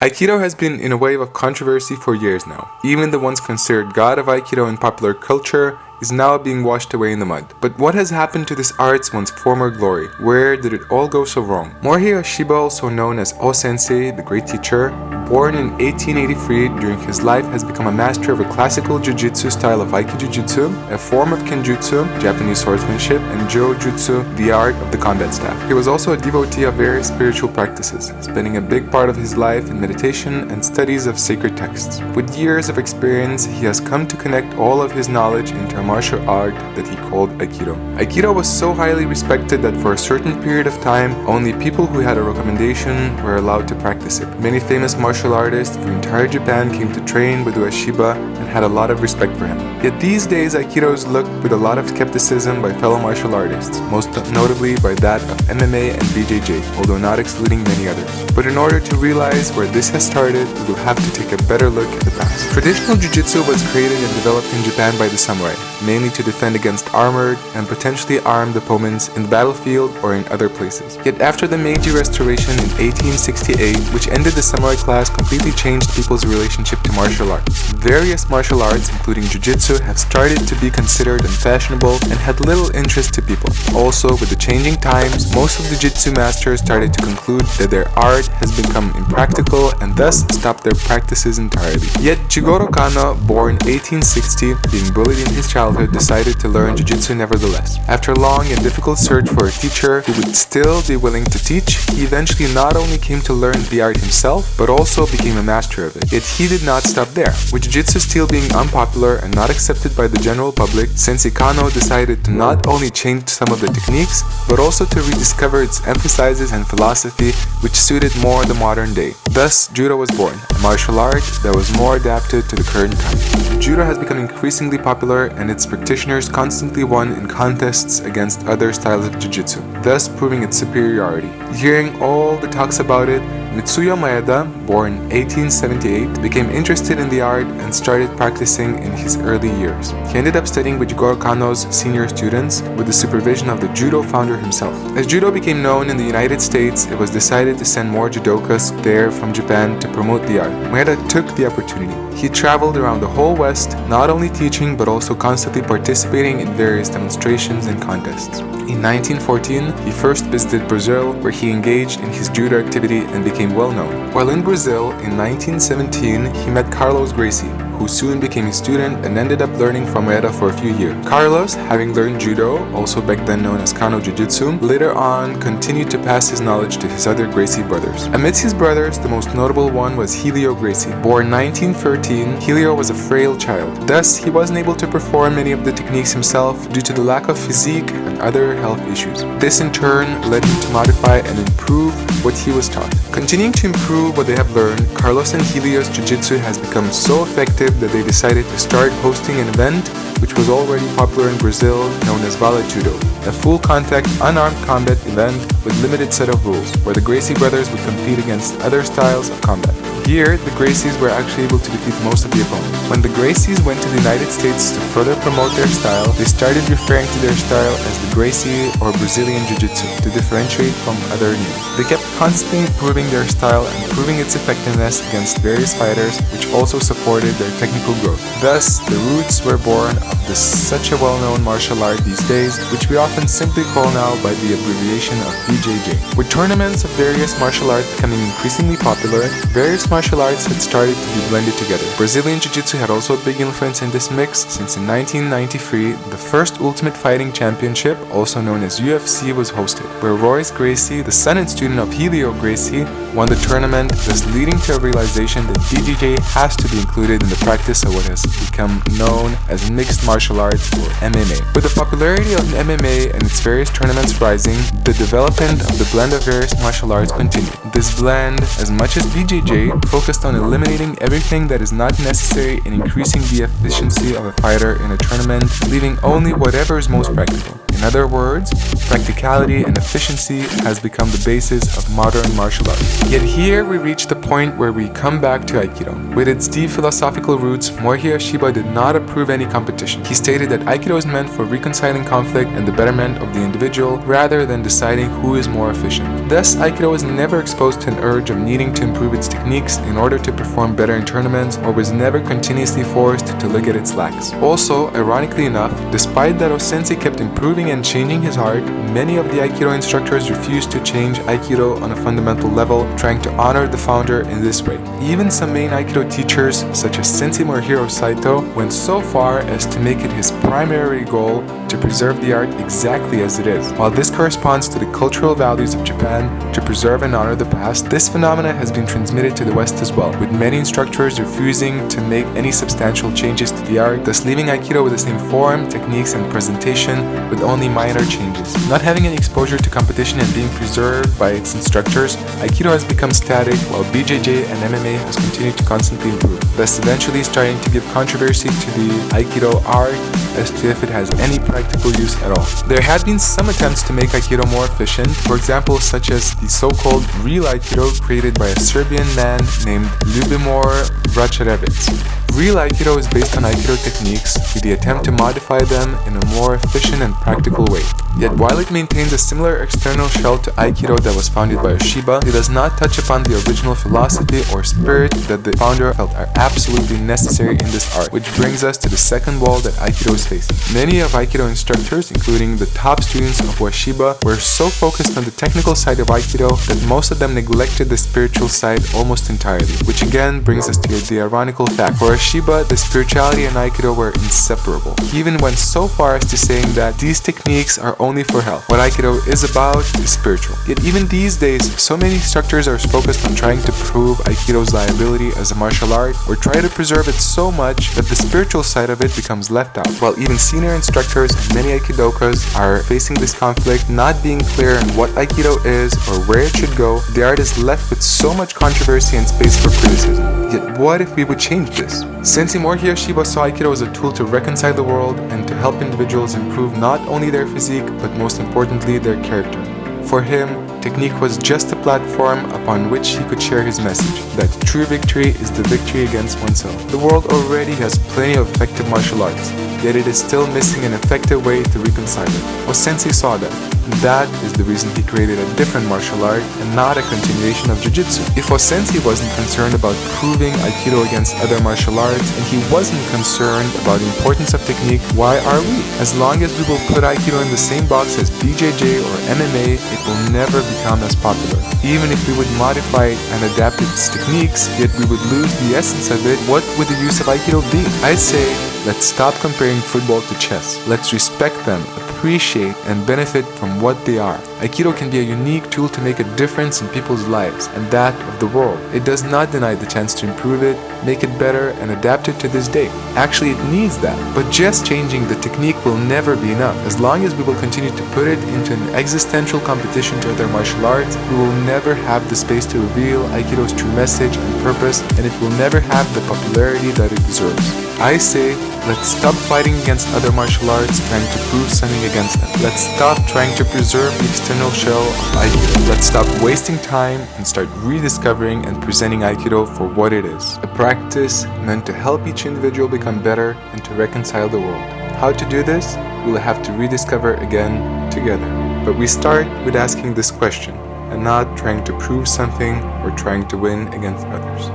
Aikido has been in a wave of controversy for years now. Even the once considered god of Aikido in popular culture is now being washed away in the mud. But what has happened to this art's once former glory? Where did it all go so wrong? Morihei Shiba, also known as O-sensei, the great teacher, born in 1883, during his life has become a master of a classical Jiu-jitsu style of Aikido-jutsu, a form of Kenjutsu, Japanese swordsmanship, and Jiu-jitsu, the art of the combat staff. He was also a devotee of various spiritual practices, spending a big part of his life in meditation and studies of sacred texts. With years of experience, he has come to connect all of his knowledge into a martial art that he called Aikido. Aikido was so highly respected that for a certain period of time, only people who had a recommendation were allowed to practice it. Many famous martial artists from entire Japan came to train with Ueshiba and had a lot of respect for him. Yet these days, Aikido is looked with a lot of skepticism by fellow martial artists, most notably by that of MMA and BJJ, although not excluding many others. But in order to realize where this has started, we will have to take a better look at the past. Traditional Jiu-jitsu was created and developed in Japan by the samurai, mainly to defend against armored and potentially armed opponents in the battlefield or in other places. Yet after the Meiji Restoration in 1868, which ended the samurai class, completely changed people's relationship to martial arts. Various martial arts, including Jiu-jitsu, have started to be considered unfashionable and had little interest to people. Also, with the changing times, most of the Jiu-jitsu masters started to conclude that their art has become impractical and thus stopped their practices entirely. Yet Jigoro Kano, born 1860, being bullied in his childhood, decided to learn Jiu-jitsu nevertheless. After a long and difficult search for a teacher who would still be willing to teach, he eventually not only came to learn the art himself, but also became a master of it. Yet he did not stop there. With Jiu-jitsu still being unpopular and not accepted by the general public, Sensei Kano decided to not only change some of the techniques, but also to rediscover its emphases and philosophy, which suited more the modern day. Thus, Judo was born, a martial art that was more adapted to the current time. Judo has become increasingly popular and its practitioners constantly won in contests against other styles of Jiu-jitsu, thus proving its superiority. Hearing all the talks about it, Mitsuya Maeda, born 1878, became interested in the art and started practicing in his early years. He ended up studying with Jigoro Kano's senior students with the supervision of the Judo founder himself. As Judo became known in the United States, it was decided to send more judokas there from Japan to promote the art. Maeda took the opportunity. He traveled around the whole West, not only teaching but also constantly participating in various demonstrations and contests. In 1914, he first visited Brazil, where he engaged in his judo activity and became well known. While in Brazil, in 1917, he met Carlos Gracie, who soon became his student and ended up learning from Maeda for a few years. Carlos, having learned Judo, also back then known as Kano Jiu-Jitsu, later on continued to pass his knowledge to his other Gracie brothers. Amidst his brothers, the most notable one was Helio Gracie. Born 1913, Helio was a frail child. Thus, he wasn't able to perform many of the techniques himself due to the lack of physique and other health issues. This in turn led him to modify and improve what he was taught. Continuing to improve what they have learned, Carlos and Helio's Jiu-Jitsu has become so effective that they decided to start hosting an event which was already popular in Brazil, known as Vala Judo, a full-contact, unarmed combat event with limited set of rules, where the Gracie brothers would compete against other styles of combat. Here, the Gracies were actually able to defeat most of the opponents. When the Gracies went to the United States to further promote their style, they started referring to their style as the Gracie or Brazilian Jiu-Jitsu to differentiate from other names. They kept constantly improving their style and proving its effectiveness against various fighters, which also supported their technical growth. Thus, the roots were born of such a well-known martial art these days, which we often simply call now by the abbreviation of BJJ. With tournaments of various martial arts becoming increasingly popular, various martial arts had started to be blended together. Brazilian Jiu-Jitsu had also a big influence in this mix, since in 1993, the first Ultimate Fighting Championship, also known as UFC, was hosted, where Royce Gracie, the son and student of Helio Gracie, won the tournament, thus leading to a realization that BJJ has to be included in the practice of what has become known as mixed martial arts or MMA. With the popularity of MMA and its various tournaments rising, the development of the blend of various martial arts continued. This blend, as much as BJJ, focused on eliminating everything that is not necessary and increasing the efficiency of a fighter in a tournament, leaving only whatever is most practical. In other words, practicality and efficiency has become the basis of modern martial arts. Yet here we reach the point where we come back to Aikido. With its deep philosophical roots, Morihei Ueshiba did not approve any competition. He stated that Aikido is meant for reconciling conflict and the betterment of the individual rather than deciding who is more efficient. Thus, Aikido was never exposed to an urge of needing to improve its techniques in order to perform better in tournaments, or was never continuously forced to look at its lacks. Also, ironically enough, despite that Sensei kept improving and changing his art, many of the Aikido instructors refused to change Aikido on a fundamental level, trying to honor the founder in this way. Even some main Aikido teachers, such as Sensei Morihiro Saito, went so far as to make it his primary goal to preserve the art exactly as it is. While this corresponds to the cultural values of Japan, to preserve and honor the past, this phenomena has been transmitted to the West as well, with many instructors refusing to make any substantial changes to the art, thus leaving Aikido with the same form, techniques, and presentation with only minor changes. Not having any exposure to competition and being preserved by its instructors, Aikido has become static while BJJ and MMA has continued to constantly improve, thus eventually starting to give controversy to the Aikido art as to if it has any practical use at all. There had been some attempts to make Aikido more efficient, for example such as the so-called real Aikido created by a Serbian man named Ljubomir Vračarevic. Real Aikido is based on Aikido techniques with the attempt to modify them in a more efficient and practical way. Yet while it maintains a similar external shell to Aikido that was founded by Ueshiba, it does not touch upon the original philosophy or spirit that the founder felt are absolutely necessary in this art, which brings us to the second wall that Aikido is facing. Many of Aikido instructors, including the top students of Ueshiba, were so focused on the technical side of Aikido that most of them neglected the spiritual side almost entirely, which again brings us to the ironical fact. For Ueshiba, the spirituality and Aikido were inseparable. He even went so far as to saying that these techniques are only for health. What Aikido is about is spiritual. Yet even these days, so many instructors are focused on trying to prove Aikido's liability as a martial art, or try to preserve it so much that the spiritual side of it becomes left out. While even senior instructors and many Aikidokas are facing this conflict, not being clear on what Aikido is or where it should go, the art is left with so much controversy and space for criticism. Yet what if we would change this? Sensei Morihei Ueshiba saw Aikido as a tool to reconcile the world and to help individuals improve not only their physique, but most importantly their character. For him, technique was just a platform upon which he could share his message, that true victory is the victory against oneself. The world already has plenty of effective martial arts, yet it is still missing an effective way to reconcile it. Sensei saw that, and that is the reason he created a different martial art and not a continuation of Jiu-jitsu. If Sensei wasn't concerned about proving Aikido against other martial arts, and he wasn't concerned about the importance of technique, why are we? As long as we will put Aikido in the same box as BJJ or MMA, it will never become as popular. Even if we would modify it and adapt its techniques, yet we would lose the essence of it, what would the use of Aikido be? I'd say, let's stop comparing football to chess. Let's respect them, appreciate, and benefit from what they are. Aikido can be a unique tool to make a difference in people's lives and that of the world. It does not deny the chance to improve it, make it better, and adapt it to this day. Actually, it needs that. But just changing the technique will never be enough. As long as we will continue to put it into an existential competition to other martial arts, we will never have the space to reveal Aikido's true message and purpose, and it will never have the popularity that it deserves. I say, let's stop fighting against other martial arts, trying to prove something against them. Let's stop trying to preserve the external shell of Aikido. Let's stop wasting time and start rediscovering and presenting Aikido for what it is. A practice meant to help each individual become better and to reconcile the world. How to do this? We'll have to rediscover again together. But we start with asking this question and not trying to prove something or trying to win against others.